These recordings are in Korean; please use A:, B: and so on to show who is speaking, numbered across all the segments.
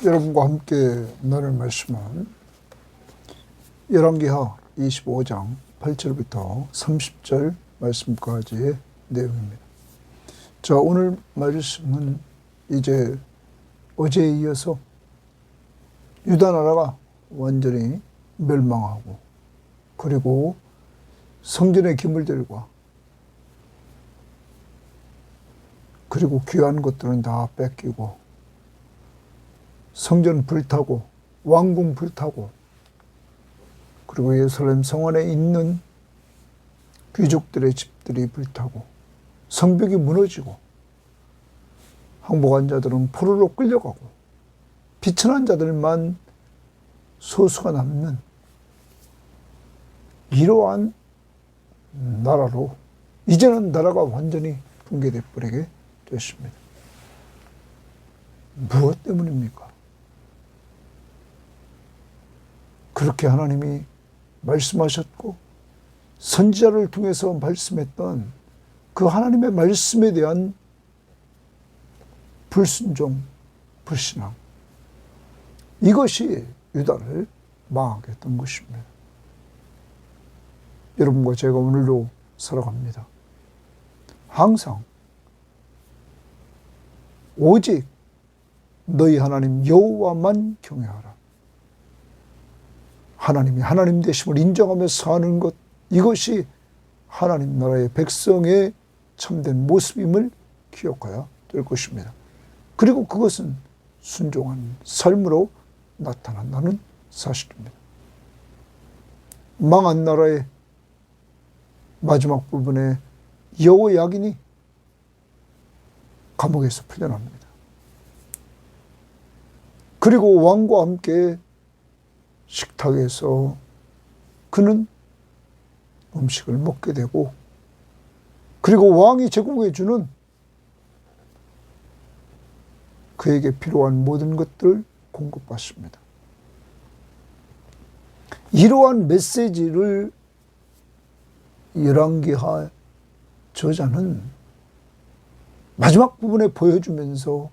A: 여러분과 함께 나눌 말씀은 열왕기하 25장 8절부터 30절 말씀까지의 내용입니다. 자, 오늘 말씀은 이제 어제에 이어서 유다 나라가 완전히 멸망하고, 그리고 성전의 기물들과 그리고 귀한 것들은 다 뺏기고, 성전 불타고, 왕궁 불타고, 그리고 예루살렘 성안에 있는 귀족들의 집들이 불타고, 성벽이 무너지고, 항복한 자들은 포로로 끌려가고, 비천한 자들만 소수가 남는 이러한 나라로 이제는 나라가 완전히 붕괴돼 버리게 됐습니다. 무엇 때문입니까? 그렇게 하나님이 말씀하셨고 선지자를 통해서 말씀했던 그 하나님의 말씀에 대한 불순종, 불신앙, 이것이 유다를 망하게 했던 것입니다. 여러분과 제가 오늘도 살아갑니다. 항상 오직 너희 하나님 여호와만 경외하라. 하나님이 하나님 되심을 인정하며 사는 것, 이것이 하나님 나라의 백성의 참된 모습임을 기억해야 될 것입니다. 그리고 그것은 순종한 삶으로 나타난다는 사실입니다. 망한 나라의 마지막 부분에 여호야긴이 감옥에서 풀려납니다. 그리고 왕과 함께 식탁에서 그는 음식을 먹게 되고, 그리고 왕이 제공해 주는 그에게 필요한 모든 것들을 공급받습니다. 이러한 메시지를 열왕기하 저자는 마지막 부분에 보여주면서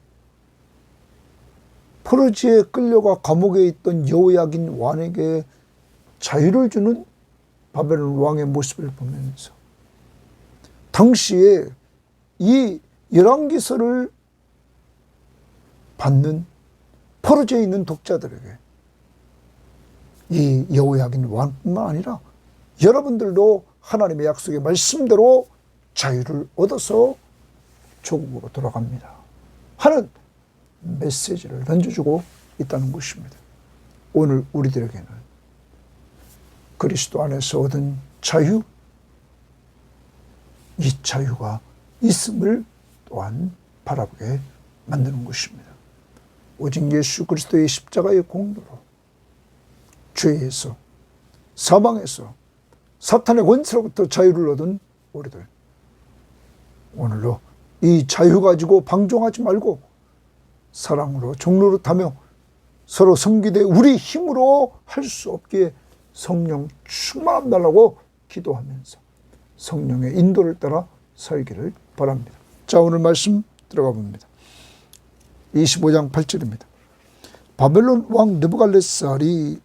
A: 포로지에 끌려가 감옥에 있던 여호야긴 왕에게 자유를 주는 바벨론 왕의 모습을 보면서 당시에 이 열왕기서를 받는 포로지에 있는 독자들에게 이 여호야긴 왕뿐만 아니라 여러분들도 하나님의 약속의 말씀대로 자유를 얻어서 조국으로 돌아갑니다 하는 메시지를 던져주고 있다는 것입니다. 오늘 우리들에게는 그리스도 안에서 얻은 자유, 이 자유가 있음을 또한 바라보게 만드는 것입니다. 오직 예수 그리스도의 십자가의 공로로 죄에서, 사망에서, 사탄의 권세로부터 자유를 얻은 우리들, 오늘도 이 자유 가지고 방종하지 말고 사랑으로 종노릇하며 서로 섬기되 우리 힘으로 할 수 없기에 성령 충만함 달라고 기도하면서 성령의 인도를 따라 살기를 바랍니다. 자, 오늘 말씀 들어가 봅니다. 25장 8절입니다. 바벨론 왕 느부갓네살의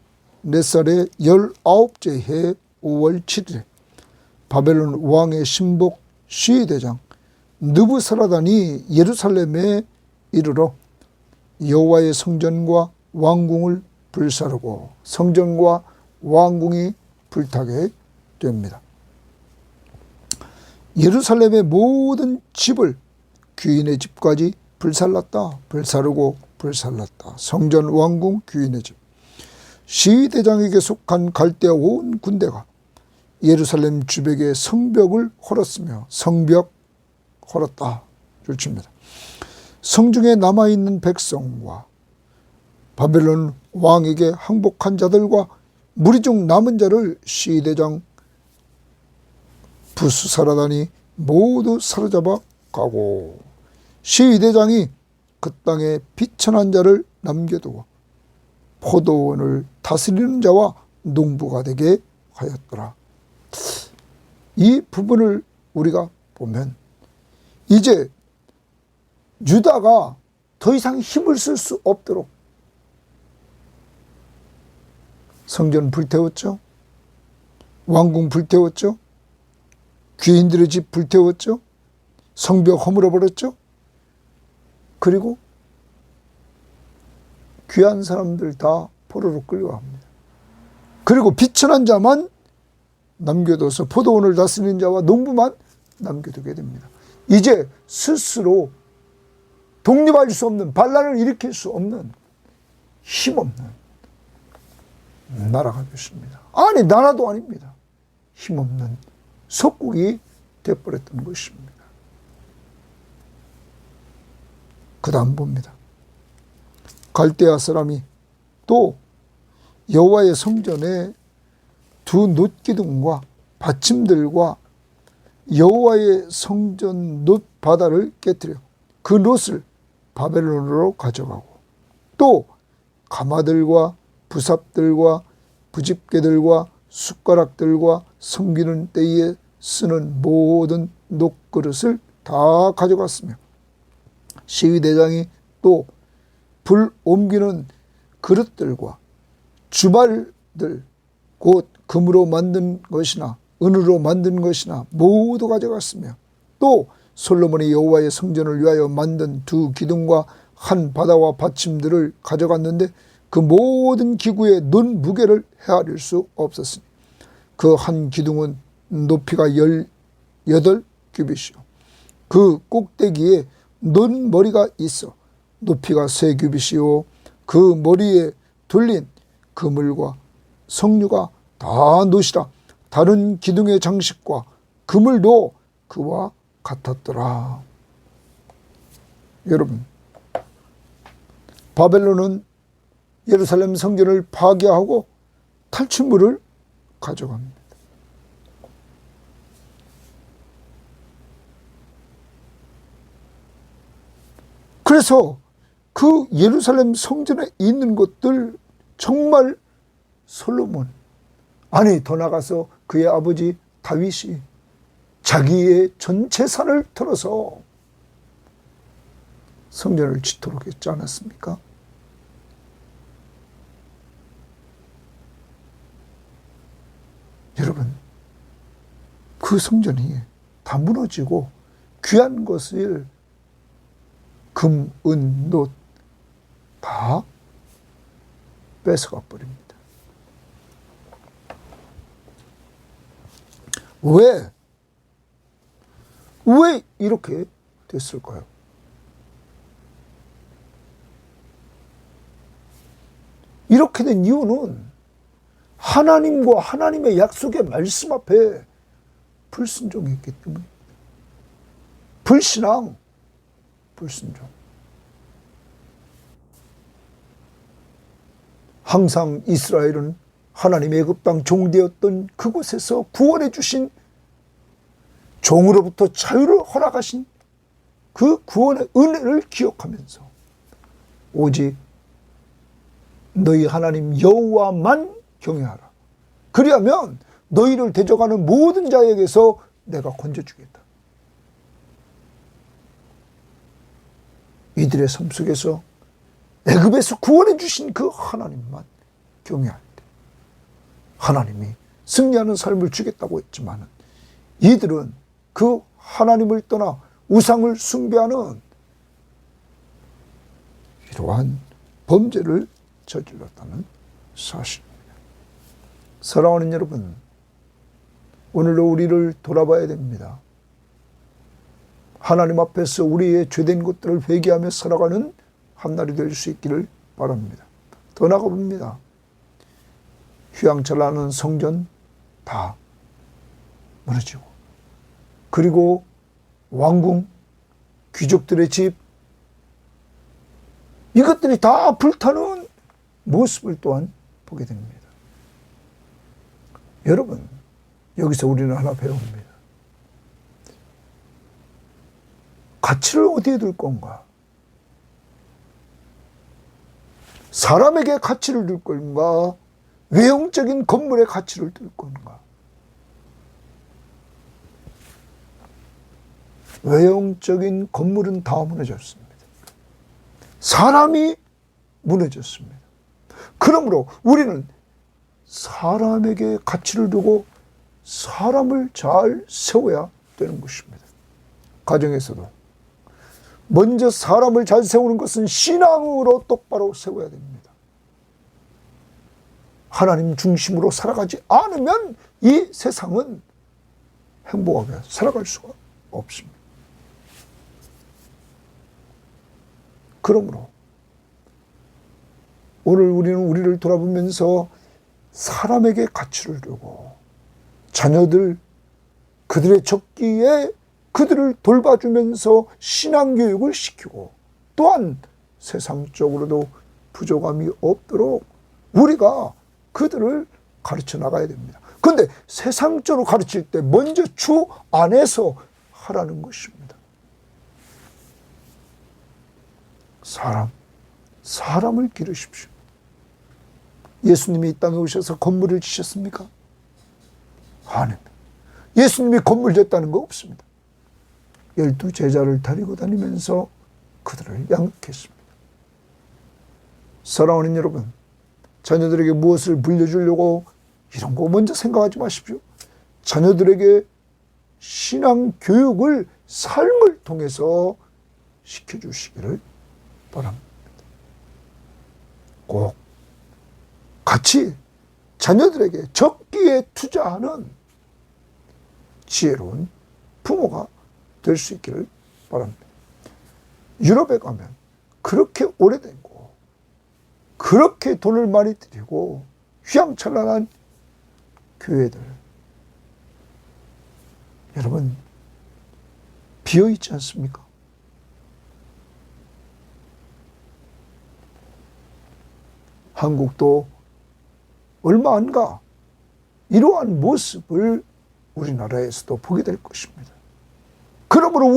A: 19째 해 5월 7일에 바벨론 왕의 신복 시위대장 느부사라단이 예루살렘에 이르러 여호와의 성전과 왕궁을 불사르고 성전과 왕궁이 불타게 됩니다. 예루살렘의 모든 집을, 귀인의 집까지 불살랐다. 불사르고 불살랐다. 성전, 왕궁, 귀인의 집. 시위대장에게 속한 갈대아 온 군대가 예루살렘 주벽의 성벽을 헐었으며 성벽 헐었다 를 칩니다. 성중에 남아있는 백성과 바벨론 왕에게 항복한 자들과 무리 중 남은 자를 시위대장 부스사라단이 모두 사로잡아 가고, 시위대장이 그 땅에 비천한 자를 남겨두어 포도원을 다스리는 자와 농부가 되게 하였더라. 이 부분을 우리가 보면 이제 유다가 더 이상 힘을 쓸 수 없도록 성전 불태웠죠. 왕궁 불태웠죠. 귀인들의 집 불태웠죠. 성벽 허물어 버렸죠. 그리고 귀한 사람들 다 포로로 끌려갑니다. 그리고 비천한 자만 남겨둬서 포도원을 다스리는 자와 농부만 남겨두게 됩니다. 이제 스스로 독립할 수 없는, 반란을 일으킬 수 없는, 힘없는 나라가 됐습니다. 아니, 나라도 아닙니다. 힘없는 속국이 되어버렸던 것입니다. 그 다음 봅니다. 갈대아 사람이 또 여호와의 성전에 두 놋기둥과 받침들과 여호와의 성전 놋바다를 깨뜨려 그 놋을 바벨론으로 가져가고, 또 가마들과 부삽들과 부집개들과 숟가락들과 섬기는 때에 쓰는 모든 놋그릇을 다 가져갔으며, 시위대장이 또 불 옮기는 그릇들과 주발들, 곧 금으로 만든 것이나 은으로 만든 것이나 모두 가져갔으며, 또 솔로몬이 여호와의 성전을 위하여 만든 두 기둥과 한 바다와 받침들을 가져갔는데 그 모든 기구의 논 무게를 헤아릴 수 없었으니 그 한 기둥은 높이가 18규빗이요 그 꼭대기에 논 머리가 있어 높이가 3규빗이요 그 머리에 둘린 그물과 석류가 다 놋이라. 다른 기둥의 장식과 그물도 그와 같았더라. 여러분, 바벨론은 예루살렘 성전을 파괴하고 탈취물을 가져갑니다. 그래서 그 예루살렘 성전에 있는 것들 정말 솔로몬, 아니 더 나가서 그의 아버지 다윗이 자기의 전 재산을 털어서 성전을 짓도록 했지 않았습니까? 여러분, 그 성전이 다 무너지고 귀한 것을 금, 은, 놋 다 뺏어가 버립니다. 왜 이렇게 됐을까요? 이렇게 된 이유는 하나님과 하나님의 약속의 말씀 앞에 불순종했기 때문입니다. 불신앙, 불순종. 항상 이스라엘은 하나님의 애굽 땅 종되었던 그곳에서 구원해 주신, 종으로부터 자유를 허락하신 그 구원의 은혜를 기억하면서 오직 너희 하나님 여호와만 경외하라. 그리하면 너희를 대적하는 모든 자에게서 내가 건져주겠다. 이들의 삶 속에서 애굽에서 구원해 주신 그 하나님만 경외할 때 하나님이 승리하는 삶을 주겠다고 했지만 이들은 그 하나님을 떠나 우상을 숭배하는 이러한 범죄를 저질렀다는 사실입니다. 사랑하는 여러분, 오늘도 우리를 돌아봐야 됩니다. 하나님 앞에서 우리의 죄된 것들을 회개하며 살아가는 한 날이 될 수 있기를 바랍니다. 더 나아가봅니다. 휘황찬란한 성전 다 무너지고, 그리고 왕궁, 귀족들의 집, 이것들이 다 불타는 모습을 또한 보게 됩니다. 여러분, 여기서 우리는 하나 배웁니다. 가치를 어디에 둘 건가? 사람에게 가치를 둘 건가? 외형적인 건물에 가치를 둘 건가? 외형적인 건물은 다 무너졌습니다. 사람이 무너졌습니다. 그러므로 우리는 사람에게 가치를 두고 사람을 잘 세워야 되는 것입니다. 가정에서도 먼저 사람을 잘 세우는 것은 신앙으로 똑바로 세워야 됩니다. 하나님 중심으로 살아가지 않으면 이 세상은 행복하게 살아갈 수가 없습니다. 그러므로 오늘 우리는 우리를 돌아보면서 사람에게 가치를 두고 자녀들 그들의 적기에 그들을 돌봐주면서 신앙교육을 시키고 또한 세상적으로도 부족함이 없도록 우리가 그들을 가르쳐 나가야 됩니다. 그런데 세상적으로 가르칠 때 먼저 주 안에서 하라는 것입니다. 사람을 기르십시오. 예수님이 이 땅에 오셔서 건물을 지셨습니까? 아닙니다. 예수님이 건물 졌다는 거 없습니다. 12 제자를 데리고 다니면서 그들을 양육했습니다. 사랑하는 여러분, 자녀들에게 무엇을 물려주려고 이런 거 먼저 생각하지 마십시오. 자녀들에게 신앙 교육을 삶을 통해서 시켜주시기를 바랍니다. 꼭 같이 자녀들에게 적기에 투자하는 지혜로운 부모가 될 수 있기를 바랍니다. 유럽에 가면 그렇게 오래된 거, 그렇게 돈을 많이 들이고 휘황찬란한 교회들, 여러분 비어있지 않습니까? 한국도 얼마 안 가 이러한 모습을 우리나라에서도 보게 될 것입니다. 그러므로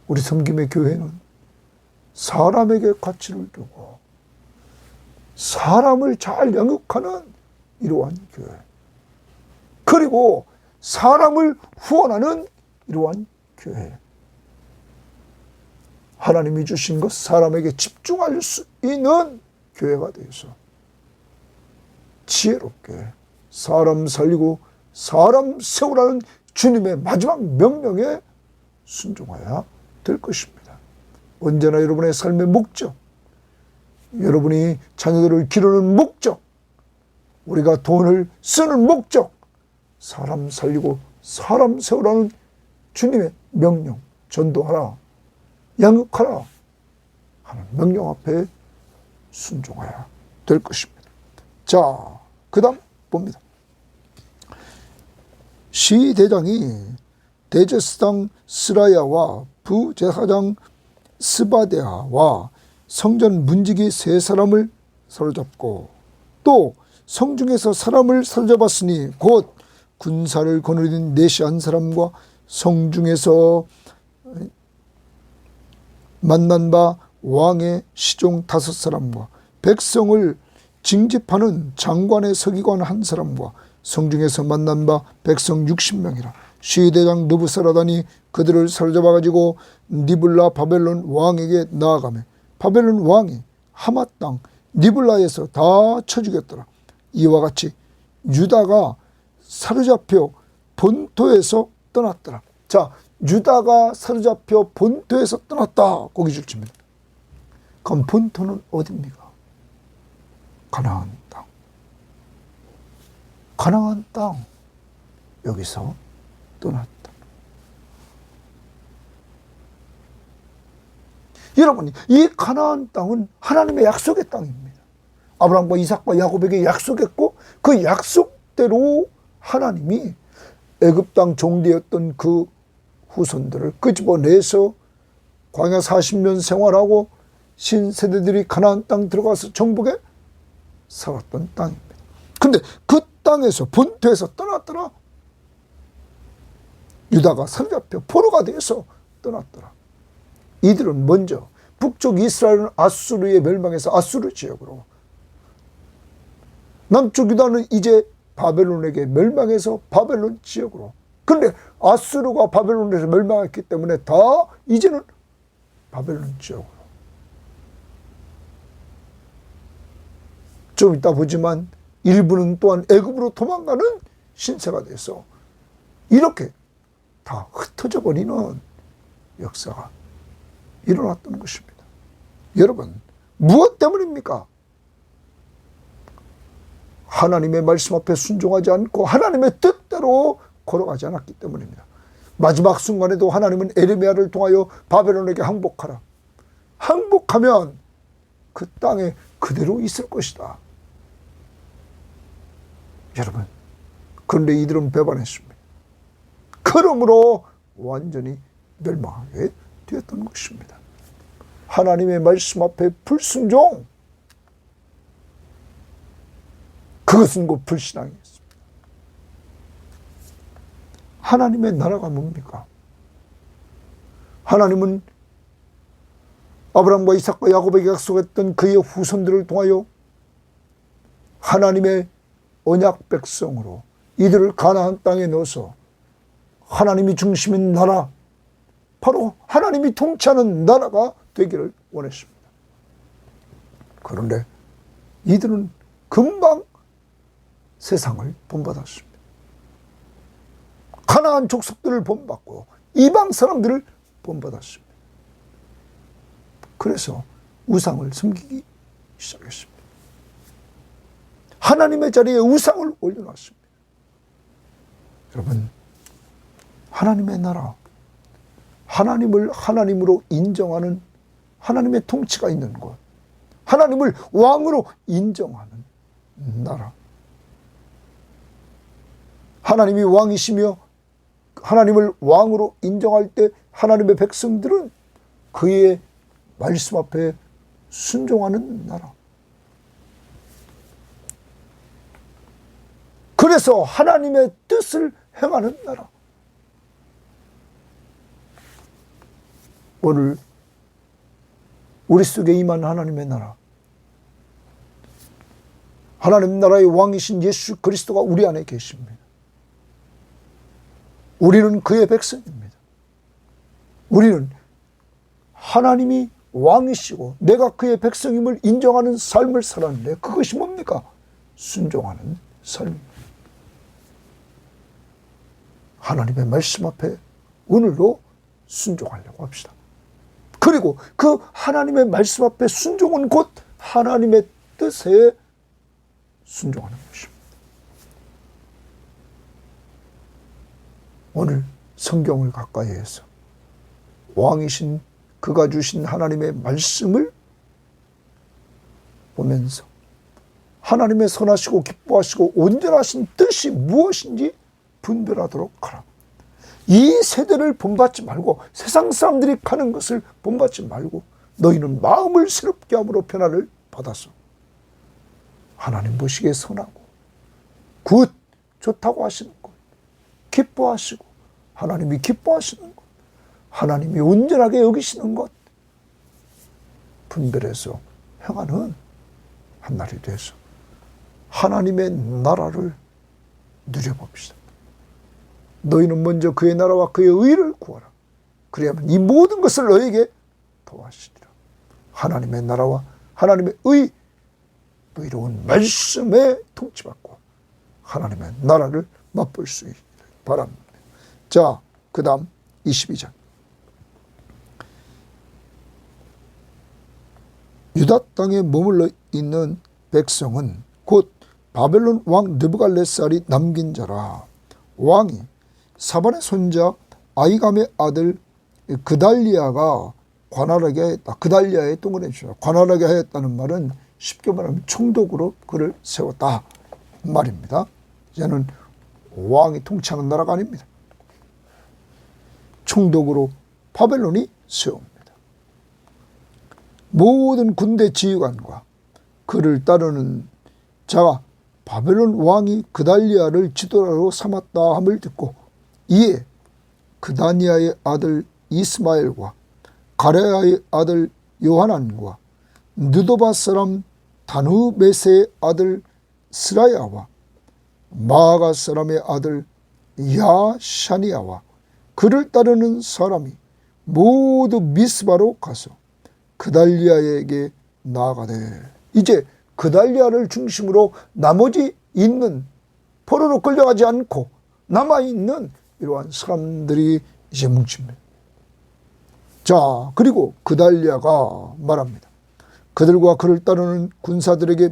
A: 우리 섬김의 교회는 사람에게 가치를 두고 사람을 잘 양육하는 이러한 교회, 그리고 사람을 후원하는 이러한 교회, 하나님이 주신 것 사람에게 집중할 수 있는 교회가 되어서 지혜롭게 사람 살리고 사람 세우라는 주님의 마지막 명령에 순종해야 될 것입니다. 언제나 여러분의 삶의 목적, 여러분이 자녀들을 기르는 목적, 우리가 돈을 쓰는 목적, 사람 살리고 사람 세우라는 주님의 명령, 전도하라, 양육하라 하는 명령 앞에 순종해야 될 것입니다. 자, 그 다음 봅니다. 시대장이 대제사장 스라야와 부제사장 스바데아와 성전 문지기 세 사람을 사로잡고 또 성중에서 사람을 사로잡았으니 곧 군사를 거느린 내시 한 사람과 성중에서 만난 바 왕의 시종 5사람과 백성을 징집하는 장관의 서기관 1사람과 성중에서 만난 바 백성 60명이라. 시대장 느부사라단이 그들을 사로잡아가지고 니블라 바벨론 왕에게 나아가며 바벨론 왕이 하마 땅 니블라에서 다 쳐 죽였더라. 이와 같이 유다가 사로잡혀 본토에서 떠났더라. 자, 유다가 사로잡혀 본토에서 떠났다. 고기 줄칩니다. 그럼 본토는 어디입니까? 가나안 땅. 가나안 땅. 여기서 떠났다. 여러분, 이 가나안 땅은 하나님의 약속의 땅입니다. 아브라함과 이삭과 야곱에게 약속했고 그 약속대로 하나님이 애굽 땅 종되었던 그 후손들을 끄집어내서 광야 40년 생활하고 신세대들이 가나안 땅 들어가서 정복에 살았던 땅입니다. 근데 그 땅에서 본토에서 떠났더라. 유다가 사로잡혀 포로가 되어서 떠났더라. 이들은 먼저 북쪽 이스라엘은 아수르의 멸망에서 아수르 지역으로, 남쪽 유다는 이제 바벨론에게 멸망해서 바벨론 지역으로. 그런데 아수르가 바벨론에서 멸망했기 때문에 다 이제는 바벨론 지역으로. 좀 이따 보지만 일부는 또한 애굽으로 도망가는 신세가 돼서 이렇게 다 흩어져 버리는 역사가 일어났던 것입니다. 여러분, 무엇 때문입니까? 하나님의 말씀 앞에 순종하지 않고 하나님의 뜻대로 걸어가지 않았기 때문입니다. 마지막 순간에도 하나님은 에레미야를 통하여 바벨론에게 항복하라. 항복하면 그 땅에 그대로 있을 것이다. 여러분, 그런데 이들은 배반했습니다. 그러므로 완전히 멸망하게 되었던 것입니다. 하나님의 말씀 앞에 불순종, 그것은 곧 불신앙이었습니다. 하나님의 나라가 뭡니까? 하나님은 아브라함과 이삭과 야곱에게 약속했던 그의 후손들을 통하여 하나님의 언약 백성으로 이들을 가나안 땅에 넣어서 하나님이 중심인 나라, 바로 하나님이 통치하는 나라가 되기를 원했습니다. 그런데 이들은 금방 세상을 본받았습니다. 가나안 족속들을 본받고 이방 사람들을 본받았습니다. 그래서 우상을 섬기기 시작했습니다. 하나님의 자리에 우상을 올려놨습니다. 여러분, 하나님의 나라, 하나님을 하나님으로 인정하는 하나님의 통치가 있는 곳, 하나님을 왕으로 인정하는 나라, 하나님이 왕이시며 하나님을 왕으로 인정할 때 하나님의 백성들은 그의 말씀 앞에 순종하는 나라. 그래서 하나님의 뜻을 행하는 나라. 오늘 우리 속에 임한 하나님의 나라, 하나님 나라의 왕이신 예수 그리스도가 우리 안에 계십니다. 우리는 그의 백성입니다. 우리는 하나님이 왕이시고 내가 그의 백성임을 인정하는 삶을 살았는데 그것이 뭡니까? 순종하는 삶입니다. 하나님의 말씀 앞에 오늘도 순종하려고 합시다. 그리고 그 하나님의 말씀 앞에 순종은 곧 하나님의 뜻에 순종하는 것입니다. 오늘 성경을 가까이 해서 왕이신 그가 주신 하나님의 말씀을 보면서 하나님의 선하시고 기뻐하시고 온전하신 뜻이 무엇인지 분별하도록 하라. 이 세대를 본받지 말고 세상 사람들이 가는 것을 본받지 말고 너희는 마음을 새롭게 함으로 변화를 받아서 하나님 보시기에 선하고 굿 좋다고 하시는 것, 기뻐하시고 하나님이 기뻐하시는 것, 하나님이 온전하게 여기시는 것 분별해서 행하는 한 날이 돼서 하나님의 나라를 누려봅시다. 너희는 먼저 그의 나라와 그의 의를 구하라. 그래야만 이 모든 것을 너에게 더하시리라. 하나님의 나라와 하나님의 의로운 말씀에 통치받고 하나님의 나라를 맛볼 수 있기를 바랍니다. 자, 그 다음 22장. 유다 땅에 머물러 있는 백성은 곧 바벨론 왕 느부갈네살이 남긴 자라. 왕이 사반의 손자 아이감의 아들 그달리아가 관할하게 하였다. 그달리아의 동원해주라. 관할하게 하였다는 말은 쉽게 말하면 총독으로 그를 세웠다 말입니다. 이제는 왕이 통치하는 나라가 아닙니다. 총독으로 바벨론이 세웁니다. 모든 군대 지휘관과 그를 따르는 자가 바벨론 왕이 그달리아를 지도자로 삼았다 함을 듣고 이에 그다니아의 아들 이스마엘과 가레아의 아들 요하난과 느도바 사람 다누메세의 아들 스라야와 마아가 사람의 아들 야샤니아와 그를 따르는 사람이 모두 미스바로 가서 그달리아에게 나아가되, 이제 그달리아를 중심으로 나머지 있는, 포로로 끌려가지 않고 남아있는 이러한 사람들이 이제 뭉칩니다. 자, 그리고 그달리아가 말합니다. 그들과 그를 따르는 군사들에게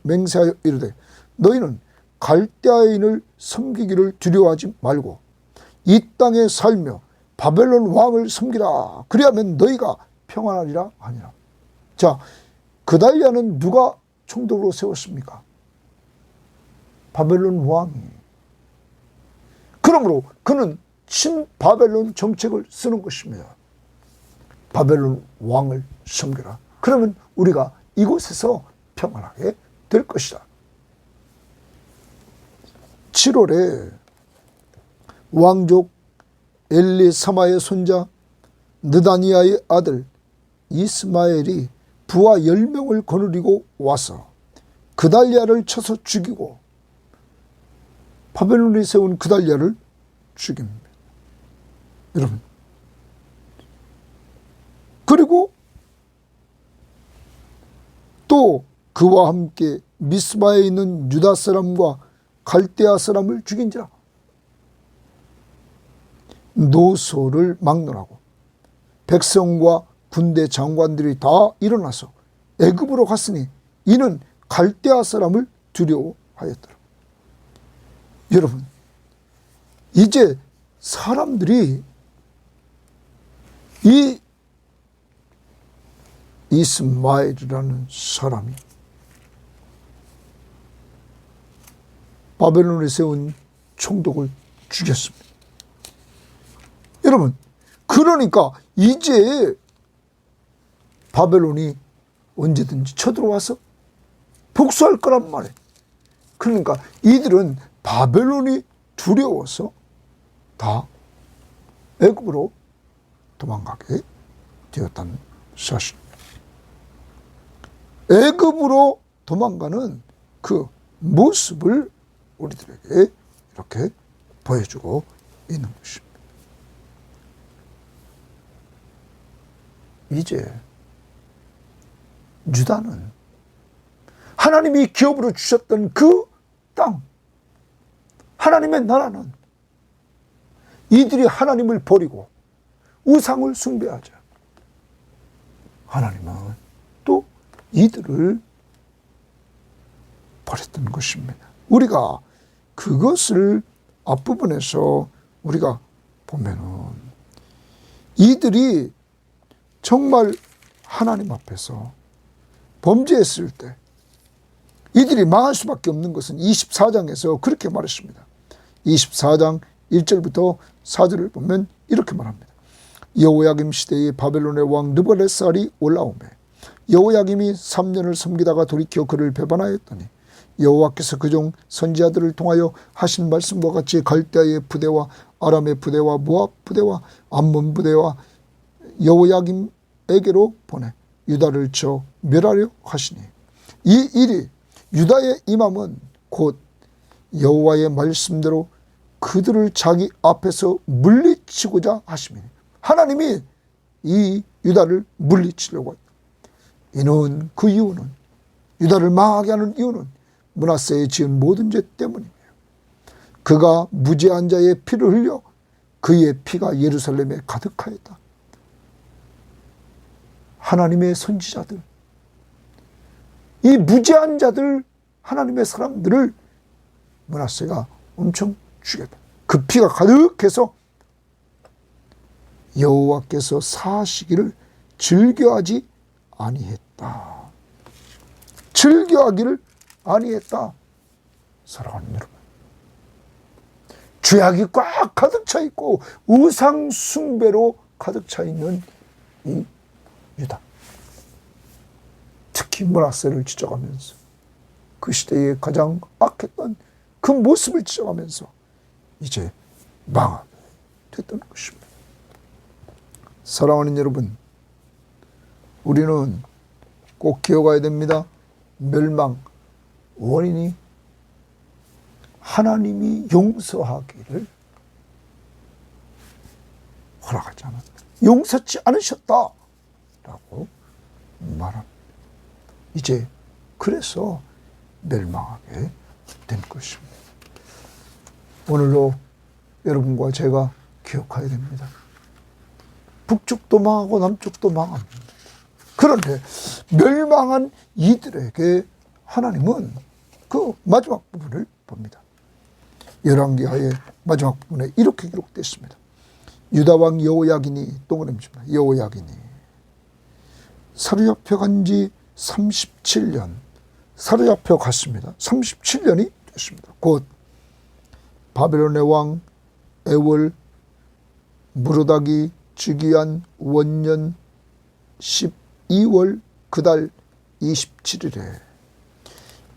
A: 맹세하여 이르되, 너희는 갈대아인을 섬기기를 두려워하지 말고 이 땅에 살며 바벨론 왕을 섬기라. 그리하면 너희가 평안하리라 하니라. 자, 그달리아는 누가 총독으로 세웠습니까? 바벨론 왕이. 그러므로 그는 친바벨론 정책을 쓰는 것입니다. 바벨론 왕을 섬겨라. 그러면 우리가 이곳에서 평안하게 될 것이다. 7월에 왕족 엘리사마의 손자 느다니아의 아들 이스마엘이 부하 10명을 거느리고 와서 그달리아를 쳐서 죽이고 바벨론에 세운 그달리아를 죽입니다. 여러분, 그리고 또 그와 함께 미스바에 있는 유다 사람과 갈대아 사람을 죽인지라. 노소를 막론하고 백성과 군대 장관들이 다 일어나서 애굽으로 갔으니 이는 갈대아 사람을 두려워하였더라. 여러분, 이제 사람들이 이 이스마엘이라는 사람이 바벨론에 세운 총독을 죽였습니다. 여러분, 그러니까 이제 바벨론이 언제든지 쳐들어와서 복수할 거란 말이에요. 그러니까 이들은 바벨론이 두려워서 다 애굽으로 도망가게 되었다는 사실입니다. 애굽으로 도망가는 그 모습을 우리들에게 이렇게 보여주고 있는 것입니다. 이제 유다는 하나님이 기업으로 주셨던 그 땅, 하나님의 나라는 이들이 하나님을 버리고 우상을 숭배하자. 하나님은 또 이들을 버렸던 것입니다. 우리가 그것을 앞부분에서 우리가 보면은 이들이 정말 하나님 앞에서 범죄했을 때 이들이 망할 수밖에 없는 것은 24장에서 그렇게 말했습니다. 24장 1절부터 4절을 보면 이렇게 말합니다. 여호야김 시대에 바벨론의 왕 느부갓네살이 올라오매 여호야김이 3년을 섬기다가 돌이켜 그를 배반하였더니 여호와께서 그종 선지자들을 통하여 하신 말씀과 같이 갈대아의 부대와 아람의 부대와 모압 부대와 암몬 부대와 여호야김에게로 보내 유다를 쳐 멸하려 하시니 이 일이 유다의 임함은 곧 여호와의 말씀대로 그들을 자기 앞에서 물리치고자 하심이니 하나님이 이 유다를 물리치려고 했다. 이는 그 이유는 유다를 망하게 하는 이유는 므낫세에 지은 모든 죄 때문이며 그가 무죄한 자의 피를 흘려 그의 피가 예루살렘에 가득하였다. 하나님의 선지자들, 이 무죄한 자들, 하나님의 사람들을 므낫세가 엄청 죽였다. 그 피가 가득해서 여호와께서 사시기를 즐겨하지 아니했다. 즐겨하기를 아니했다. 사랑하는 여러분, 죄악이 꽉 가득 차 있고 우상 숭배로 가득 차 있는 이 유다, 특히 므낫세를 지적하면서 그 시대에 가장 악했던 그 모습을 지적하면서 이제 망하게 됐던 것입니다. 사랑하는 여러분, 우리는 꼭 기억해야 됩니다. 멸망 원인이 하나님이 용서하기를 허락하지 않았다. 용서치 않으셨다라고 말합니다. 이제 그래서 멸망하게 된 것입니다. 오늘도 여러분과 제가 기억해야 됩니다. 북쪽도 망하고 남쪽도 망합니다. 그런데 멸망한 이들에게 하나님은 그 마지막 부분을 봅니다. 열왕기하의 마지막 부분에 이렇게 기록됐습니다. 유다왕 여호야긴이 동그라미입니다. 여호야긴이 사로잡혀간 지 37년 사로잡혀 갔습니다. 37년이 됐습니다. 곧 바벨론의 왕 에월 무로닥이 즉위한 원년 12월 그달 27일에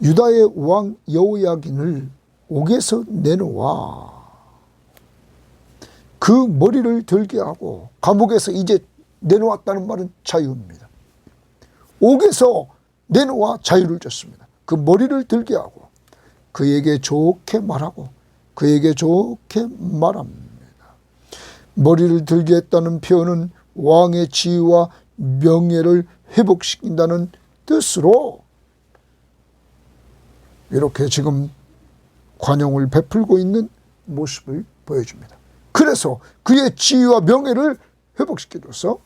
A: 유다의 왕 여호야긴을 옥에서 내놓아 그 머리를 들게 하고, 감옥에서 이제 내놓았다는 말은 자유입니다. 옥에서 내놓아 자유를 줬습니다. 그 머리를 들게 하고 그에게 좋게 말하고 그에게 좋게 말합니다. 머리를 들게 했다는 표현은 왕의 지위와 명예를 회복시킨다는 뜻으로 이렇게 지금 관용을 베풀고 있는 모습을 보여줍니다. 그래서 그의 지위와 명예를 회복시켜줘서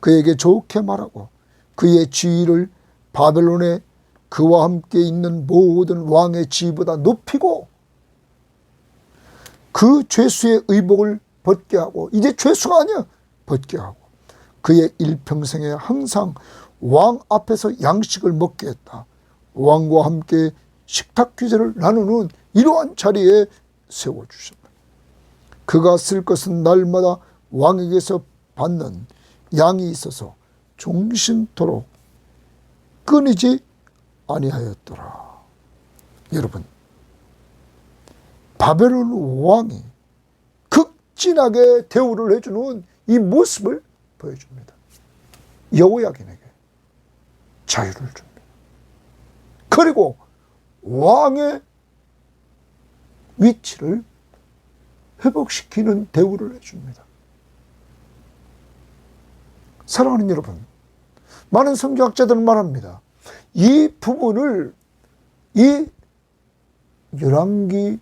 A: 그에게 좋게 말하고 그의 지위를 바벨론에 그와 함께 있는 모든 왕의 지위보다 높이고 그 죄수의 의복을 벗게 하고, 이제 죄수가 아니야, 벗게 하고 그의 일평생에 항상 왕 앞에서 양식을 먹게 했다. 왕과 함께 식탁 규제를 나누는 이러한 자리에 세워주셨다. 그가 쓸 것은 날마다 왕에게서 받는 양이 있어서 종신토록 끊이지 아니하였더라. 여러분, 바벨론 왕이 극진하게 대우를 해주는 이 모습을 보여줍니다. 여호야긴에게 자유를 줍니다. 그리고 왕의 위치를 회복시키는 대우를 해줍니다. 사랑하는 여러분, 많은 성경학자들은 말합니다. 이 부분을 이 열왕기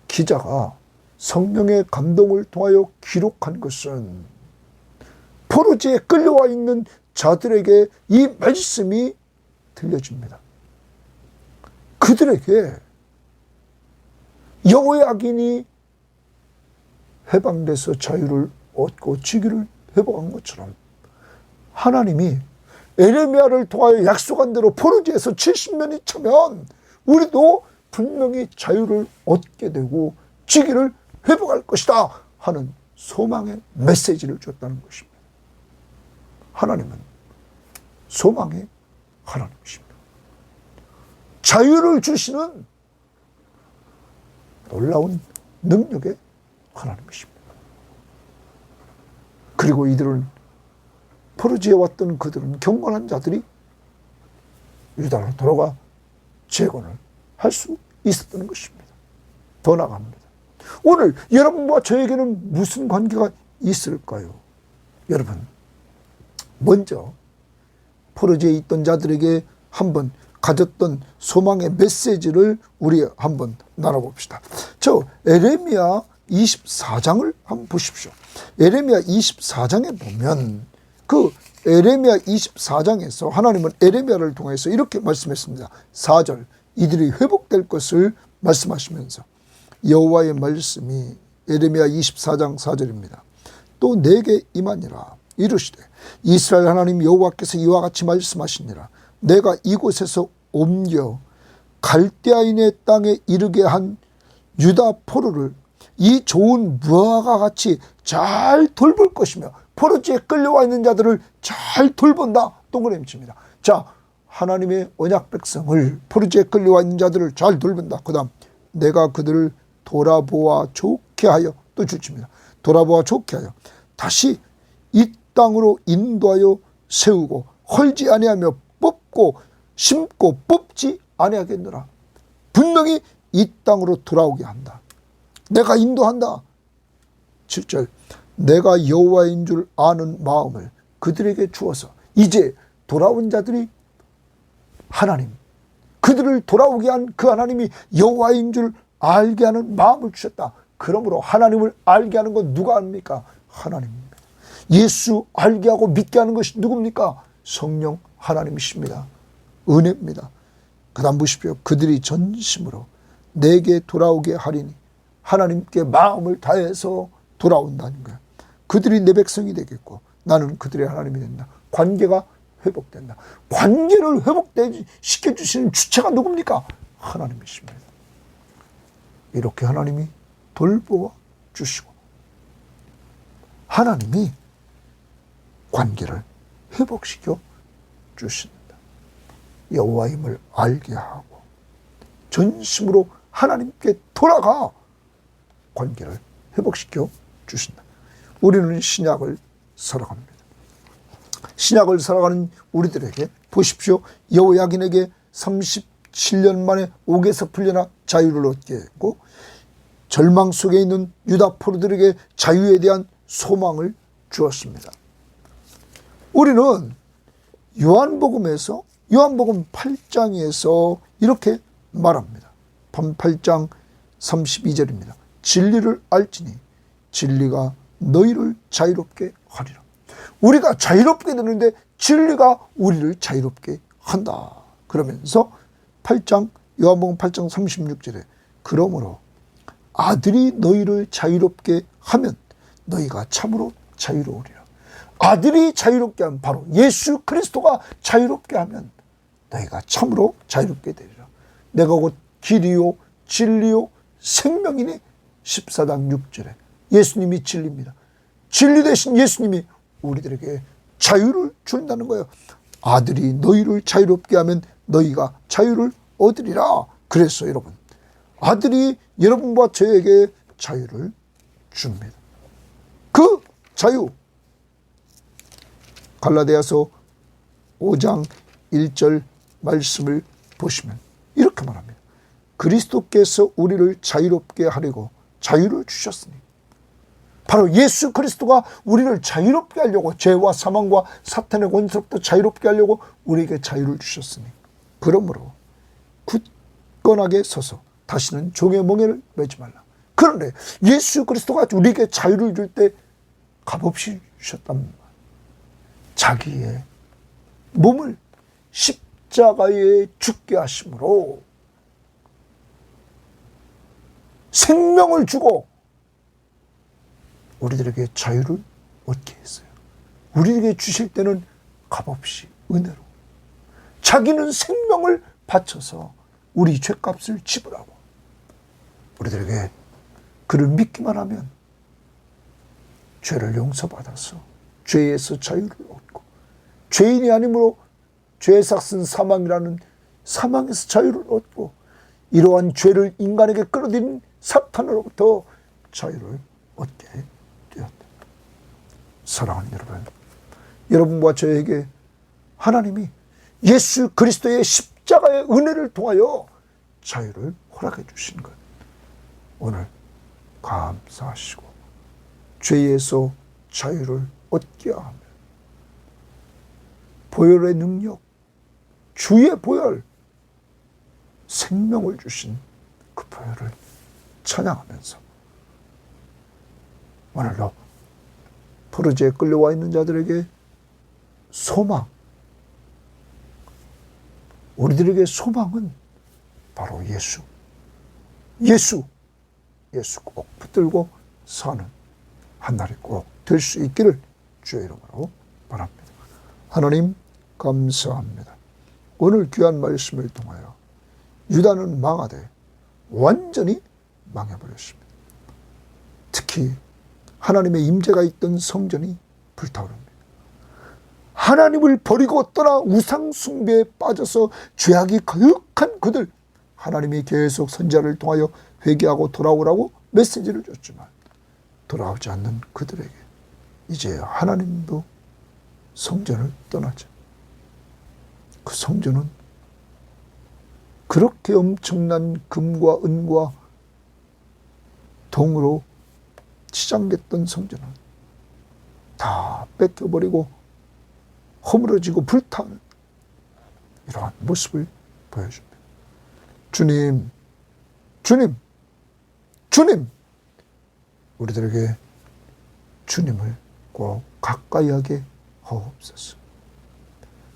A: 기자가 성령의 감동을 통하여 기록한 것은 포로지에 끌려와 있는 자들에게 이 말씀이 들려집니다. 그들에게 여호야긴이 해방돼서 자유를 얻고 직위를 회복한 것처럼 하나님이 에레미야를 통하여 약속한 대로 포로지에서 70년이 차면 우리도 분명히 자유를 얻게 되고 직위를 회복할 것이다 하는 소망의 메시지를 줬다는 것입니다. 하나님은 소망의 하나님이십니다. 자유를 주시는 놀라운 능력의 하나님이십니다. 그리고 이들은 포로지에 왔던 그들은 경건한 자들이 유다로 돌아가 재건을 할 수 있었던 것입니다. 더 나아갑니다. 오늘 여러분과 저에게는 무슨 관계가 있을까요? 여러분, 먼저 포로지에 있던 자들에게 한번 가졌던 소망의 메시지를 우리 한번 나눠봅시다. 저 에레미야 24장을 한번 보십시오. 에레미야 24장에 보면 그 에레미야 24장에서 하나님은 에레미야를 통해서 이렇게 말씀했습니다. 4절, 이들이 회복될 것을 말씀하시면서 여호와의 말씀이 에레미야 24장 4절입니다. 또 내게 임하니라 이르시되 이스라엘 하나님 여호와께서 이와 같이 말씀하시니라. 내가 이곳에서 옮겨 갈대아인의 땅에 이르게 한 유다 포로를 이 좋은 무화과 같이 잘 돌볼 것이며 포로지에 끌려와 있는 자들을 잘 돌본다. 동그라미 칩니다. 자, 하나님의 언약 백성을, 포로지에 끌려와 있는 자들을 잘 돌본다. 그 다음 내가 그들을 돌아보아 좋게 하여, 또 줄칩니다. 돌아보아 좋게 하여 다시 이 땅으로 인도하여 세우고 헐지 아니하며 뽑고 심고 뽑지 아니하겠노라. 분명히 이 땅으로 돌아오게 한다. 내가 인도한다. 7절, 내가 여호와인 줄 아는 마음을 그들에게 주어서 이제 돌아온 자들이 하나님, 그들을 돌아오게 한 그 하나님이 여호와인 줄 알게 하는 마음을 주셨다. 그러므로 하나님을 알게 하는 건 누가 합니까? 하나님입니다. 예수 알게 하고 믿게 하는 것이 누굽니까? 성령 하나님이십니다. 은혜입니다. 그 다음 보십시오. 그들이 전심으로 내게 돌아오게 하리니, 하나님께 마음을 다해서 돌아온다는 거야. 그들이 내 백성이 되겠고 나는 그들의 하나님이 된다. 관계가 회복된다. 관계를 회복시켜주시는 주체가 누굽니까? 하나님이십니다. 이렇게 하나님이 돌보아 주시고 하나님이 관계를 회복시켜 주신다. 여호와임을 알게 하고 전심으로 하나님께 돌아가 관계를 회복시켜 주신다. 우리는 신약을 살아갑니다. 신약을 살아가는 우리들에게 보십시오. 여호야긴에게 37년 만에 옥에서 풀려나 자유를 얻게 했고, 절망 속에 있는 유다 포로들에게 자유에 대한 소망을 주었습니다. 우리는 요한복음에서, 요한복음 8장에서 이렇게 말합니다. 8장 32절입니다. 진리를 알지니 진리가 너희를 자유롭게 하리라. 우리가 자유롭게 되는데 진리가 우리를 자유롭게 한다. 그러면서 요한복음 8장 36절에 그러므로 아들이 너희를 자유롭게 하면 너희가 참으로 자유로우리라. 아들이 자유롭게 하면, 바로 예수 그리스도가 자유롭게 하면 너희가 참으로 자유롭게 되리라. 내가 곧 길이요 진리요 생명이니 14장 6절에 예수님이 진리입니다. 진리 되신 예수님이 우리들에게 자유를 준다는 거예요. 아들이 너희를 자유롭게 하면 너희가 자유를 얻으리라. 그래서 여러분, 아들이 여러분과 저에게 자유를 줍니다. 그 자유, 갈라디아서 5장 1절 말씀을 보시면 이렇게 말합니다. 그리스도께서 우리를 자유롭게 하려고 자유를 주셨으니, 바로 예수 그리스도가 우리를 자유롭게 하려고, 죄와 사망과 사탄의 권세로부터 자유롭게 하려고 우리에게 자유를 주셨으니, 그러므로 굳건하게 서서 다시는 종의 멍에를 매지 말라. 그런데 예수 그리스도가 우리에게 자유를 줄 때 값없이 주셨답니다. 자기의 몸을 십자가에 죽게 하심으로 생명을 주고 우리들에게 자유를 얻게 했어요. 우리에게 주실 때는 값없이 은혜로 자기는 생명을 바쳐서 우리 죄값을 지불하고 우리들에게 그를 믿기만 하면 죄를 용서받아서 죄에서 자유를 얻고, 죄인이 아니므로 죄의 삭은 사망이라는 사망에서 자유를 얻고, 이러한 죄를 인간에게 끌어들인 사탄으로부터 자유를 얻게 되었다. 사랑하는 여러분, 여러분과 저에게 하나님이 예수 그리스도의 십자가의 은혜를 통하여 자유를 허락해 주신 것, 오늘 감사하시고 죄에서 자유를 얻게 하며 보혈의 능력, 주의 보혈, 생명을 주신 그 보혈을 찬양하면서 오늘도 포로지에 끌려와 있는 자들에게 소망, 우리들에게 소망은 바로 예수 꼭 붙들고 사는 한날이 꼭 될 수 있기를 주의 이름으로 바랍니다. 하나님 감사합니다. 오늘 귀한 말씀을 통하여 유다는 망하되 완전히 망해버렸습니다. 특히 하나님의 임재가 있던 성전이 불타오릅니다. 하나님을 버리고 떠나 우상 숭배에 빠져서 죄악이 거역한 그들, 하나님이 계속 선지자를 통하여 회개하고 돌아오라고 메시지를 줬지만 돌아오지 않는 그들에게 이제 하나님도 성전을 떠나자. 그 성전은 그렇게 엄청난 금과 은과 동으로 치장됐던 성전은 다 뺏겨버리고 허물어지고 불타는 이러한 모습을 보여줍니다. 주님, 주님, 주님, 우리들에게 주님을 꼭 가까이 하게 하옵소서.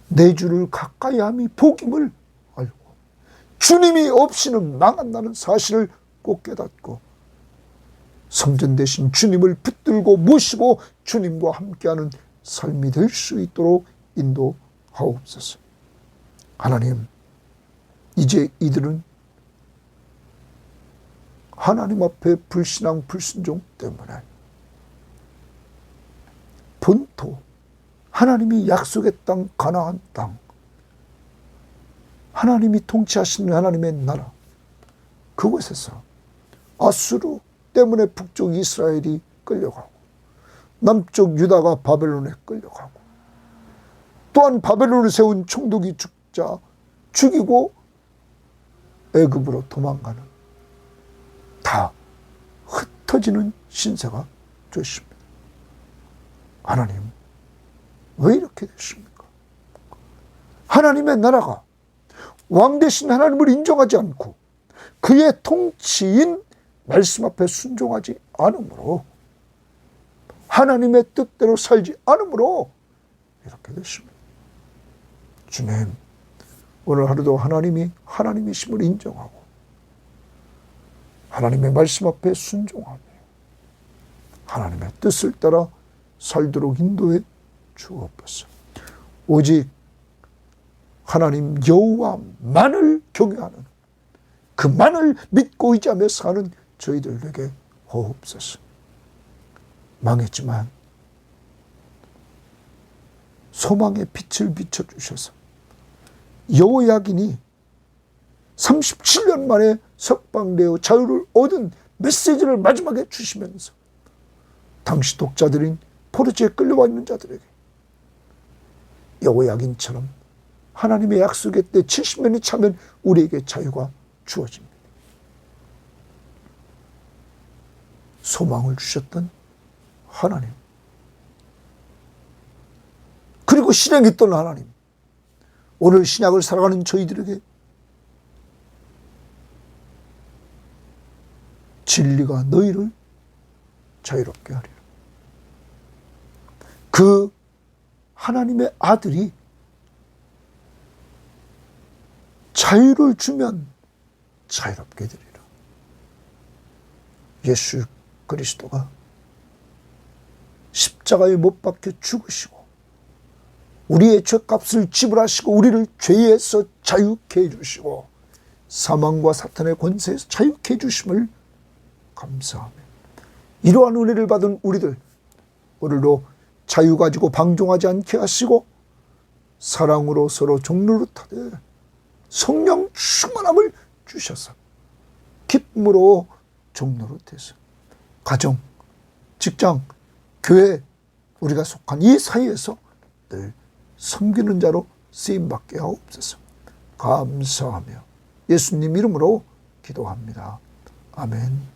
A: 내 주를 가까이 함이 복임을 알고 주님이 없이는 망한다는 사실을 꼭 깨닫고 성전 되신 주님을 붙들고 모시고 주님과 함께하는 삶이 될 수 있도록 인도하옵소서. 하나님, 이제 이들은 하나님 앞에 불신앙 불순종 때문에 본토, 하나님이 약속의 땅 가나안 땅, 하나님이 통치하시는 하나님의 나라, 그곳에서 아수르 때문에 북쪽 이스라엘이 끌려가고 남쪽 유다가 바벨론에 끌려가고 또한 바벨론을 세운 총독이 죽이고 애굽으로 도망가는 다 흩어지는 신세가 되십니다. 하나님, 왜 이렇게 되십니까? 하나님의 나라가 왕 대신 하나님을 인정하지 않고 그의 통치인 말씀 앞에 순종하지 않으므로, 하나님의 뜻대로 살지 않으므로 이렇게 되십니다. 주님, 오늘 하루도 하나님이 하나님이심을 인정하고 하나님의 말씀 앞에 순종하며 하나님의 뜻을 따라 살도록 인도해 주옵소서. 오직 하나님 여호와만을 경외하는, 그만을 믿고 의지하며 사는 저희들에게 하옵소서. 망했지만 소망의 빛을 비춰주셔서 여호야긴이 37년 만에 석방되어 자유를 얻은 메시지를 마지막에 주시면서 당시 독자들인 포로지에 끌려와 있는 자들에게 여호야긴처럼 하나님의 약속의 때 70년이 차면 우리에게 자유가 주어집니다. 소망을 주셨던 하나님, 그리고 실행했던 하나님, 오늘 신약을 살아가는 저희들에게 진리가 너희를 자유롭게 하리라. 그 하나님의 아들이 자유를 주면 자유롭게 되리라. 예수 그리스도가 십자가에 못 박혀 죽으시고 우리의 죄값을 지불하시고 우리를 죄에서 자유케 해주시고 사망과 사탄의 권세에서 자유케 해주심을 감사하며, 이러한 은혜를 받은 우리들 오늘도 자유 가지고 방종하지 않게 하시고 사랑으로 서로 종로를 타되 성령 충만함을 주셔서 기쁨으로 종로를 타서 가정, 직장, 교회, 우리가 속한 이 사이에서 늘 섬기는 자로 쓰임받게 하옵소서. 감사하며 예수님 이름으로 기도합니다. 아멘.